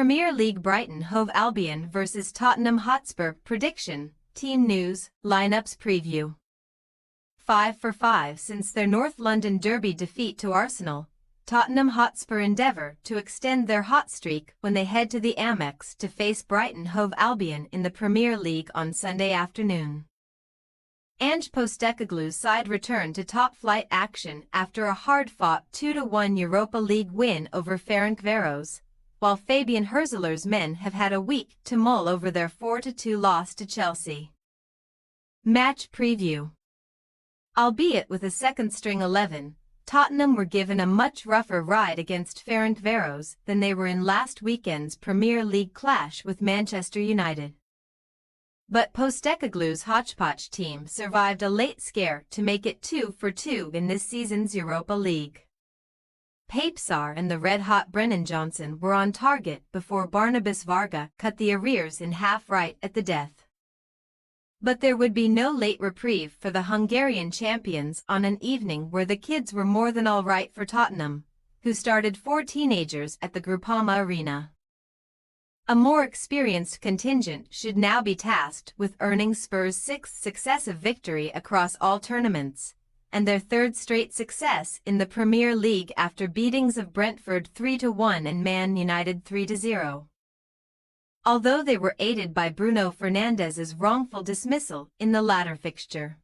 Premier League Brighton Hove Albion vs Tottenham Hotspur prediction, team news, lineups preview. 5 for 5 since their North London derby defeat to Arsenal, Tottenham Hotspur endeavour to extend their hot streak when they head to the Amex to face Brighton Hove Albion in the Premier League on Sunday afternoon. Ange Postecoglou's side returned to top-flight action after a hard-fought 2-1 Europa League win over Ferencváros, while Fabian Hürzeler's men have had a week to mull over their 4-2 loss to Chelsea. Match preview. Albeit with a second-string 11, Tottenham were given a much rougher ride against Ferencváros than they were in last weekend's Premier League clash with Manchester United. But Postecoglou's hodgepodge team survived a late scare to make it 2 for 2 in this season's Europa League. Pape Sarr and the red-hot Brennan Johnson were on target before Barnabas Varga cut the arrears in half right at the death. But there would be no late reprieve for the Hungarian champions on an evening where the kids were more than all right for Tottenham, who started 4 teenagers at the Groupama Arena. A more experienced contingent should now be tasked with earning Spurs' 6th successive victory across all tournaments, and their 3rd straight success in the Premier League after beatings of Brentford 3-1 and Man United 3-0. Although they were aided by Bruno Fernandes's wrongful dismissal in the latter fixture.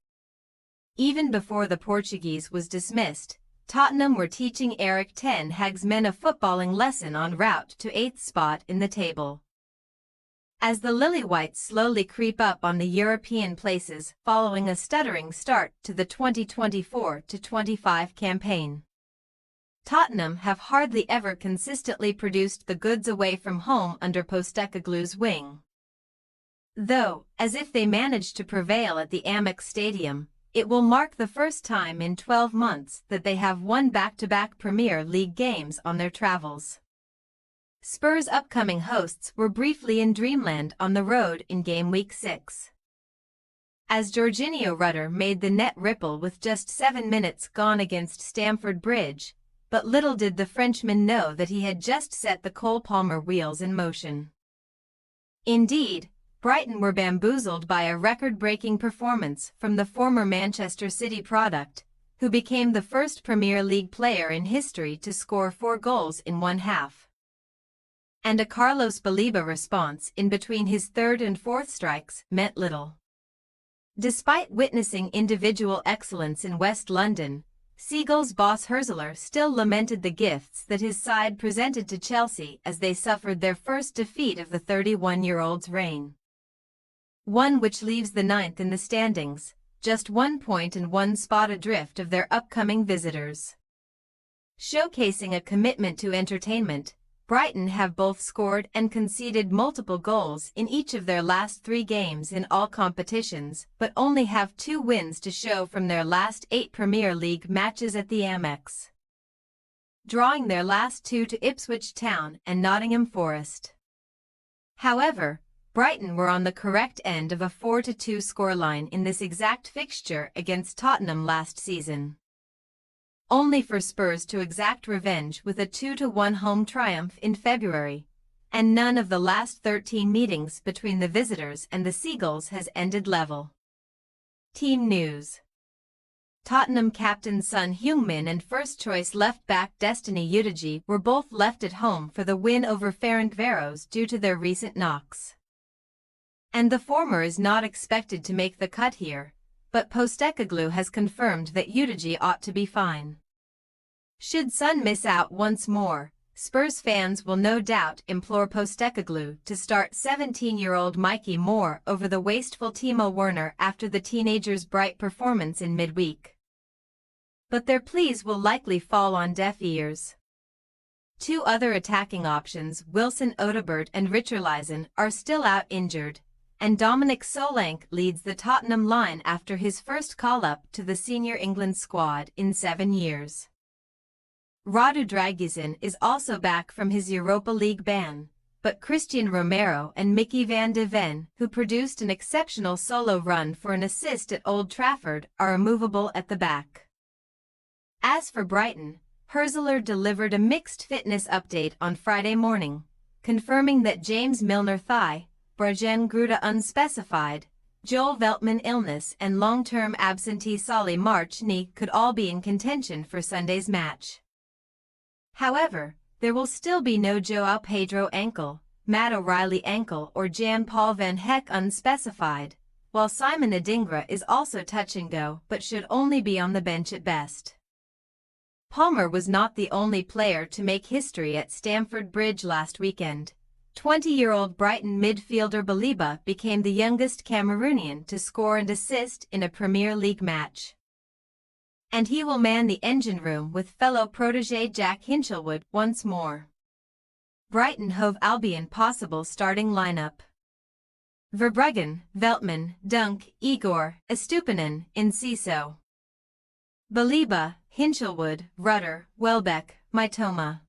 Even before the Portuguese was dismissed, Tottenham were teaching Erik ten Hag's men a footballing lesson en route to 8th spot in the table. As the Lily-Whites slowly creep up on the European places following a stuttering start to the 2024-25 campaign. Tottenham have hardly ever consistently produced the goods away from home under Postecoglou's wing. Though, as if they managed to prevail at the Amex Stadium, it will mark the first time in 12 months that they have won back-to-back Premier League games on their travels. Spurs' upcoming hosts were briefly in dreamland on the road in game week 6. As Jorginho Rutter made the net ripple with just 7 minutes gone against Stamford Bridge, but little did the Frenchman know that he had just set the Cole Palmer wheels in motion. Indeed, Brighton were bamboozled by a record-breaking performance from the former Manchester City product, who became the first Premier League player in history to score 4 goals in one half. And a Carlos Baleba response in between his 3rd and 4th strikes meant little. Despite witnessing individual excellence in West London, Seagulls boss Hürzeler still lamented the gifts that his side presented to Chelsea as they suffered their first defeat of the 31-year-old's reign. One which leaves the 9th in the standings, just 1 point and 1 spot adrift of their upcoming visitors. Showcasing a commitment to entertainment, Brighton have both scored and conceded multiple goals in each of their last 3 games in all competitions, but only have 2 wins to show from their last 8 Premier League matches at the Amex, drawing their last 2 to Ipswich Town and Nottingham Forest. However, Brighton were on the correct end of a 4-2 scoreline in this exact fixture against Tottenham last season, only for Spurs to exact revenge with a 2-1 home triumph in February, and none of the last 13 meetings between the visitors and the Seagulls has ended level. Team news. Tottenham captain Son Heung-min and first-choice left-back Destiny Udogie were both left at home for the win over Ferencváros due to their recent knocks. And the former is not expected to make the cut here, but Postecoglou has confirmed that Udogie ought to be fine. Should Son miss out once more, Spurs fans will no doubt implore Postecoglou to start 17-year-old Mikey Moore over the wasteful Timo Werner after the teenager's bright performance in midweek. But their pleas will likely fall on deaf ears. 2 other attacking options, Wilson Odobert and Richarlison, are still out injured, and Dominic Solanke leads the Tottenham line after his first call-up to the senior England squad in 7 years. Radu Dragusin is also back from his Europa League ban, but Christian Romero and Mickey van de Ven, who produced an exceptional solo run for an assist at Old Trafford, are immovable at the back. As for Brighton, Hürzeler delivered a mixed fitness update on Friday morning, confirming that James Milner thigh, Brighton Gruda unspecified, Joel Veltman illness and long-term absentee Solly March knee could all be in contention for Sunday's match. However, there will still be no Joao Pedro ankle, Matt O'Reilly ankle or Jan-Paul van Heck unspecified, while Simon Adingra is also touch and go but should only be on the bench at best. Palmer was not the only player to make history at Stamford Bridge last weekend. 20-year-old Brighton midfielder Baliba became the youngest Cameroonian to score and assist in a Premier League match. And he will man the engine room with fellow protégé Jack Hinchelwood once more. Brighton Hove Albion possible starting lineup. Verbruggen, Veltman, Dunk, Igor, Estupinan, Enciso. Baliba, Hinchelwood, Rudder, Welbeck, Mitoma.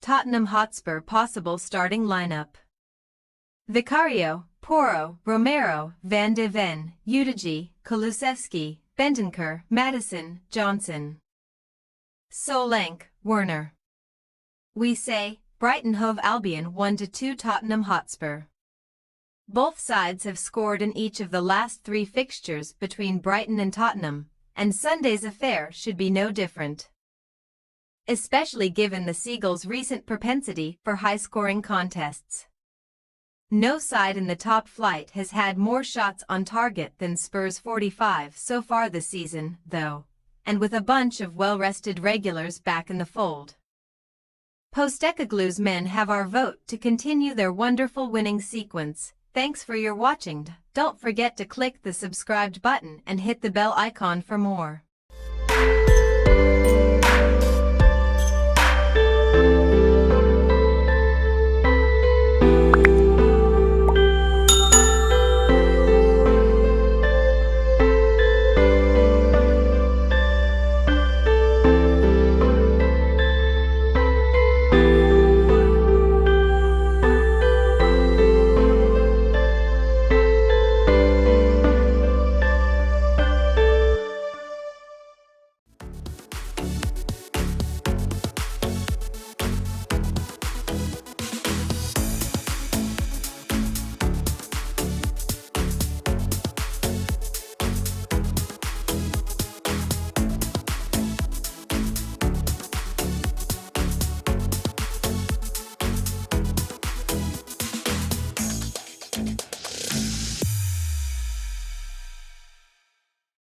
Tottenham Hotspur possible starting lineup. Vicario, Porro, Romero, Van de Ven, Udigi, Kulusevski, Bentancur, Madison, Johnson. Solanke, Werner. We say, Brighton Hove Albion 1-2 Tottenham Hotspur. Both sides have scored in each of the last 3 fixtures between Brighton and Tottenham, and Sunday's affair should be no different. Especially given the Seagulls' recent propensity for high-scoring contests. No side in the top flight has had more shots on target than Spurs 45 so far this season, though, and with a bunch of well-rested regulars back in the fold. Postecoglou's men have our vote to continue their wonderful winning sequence. Thanks for your watching. Don't forget to click the subscribed button and hit the bell icon for more.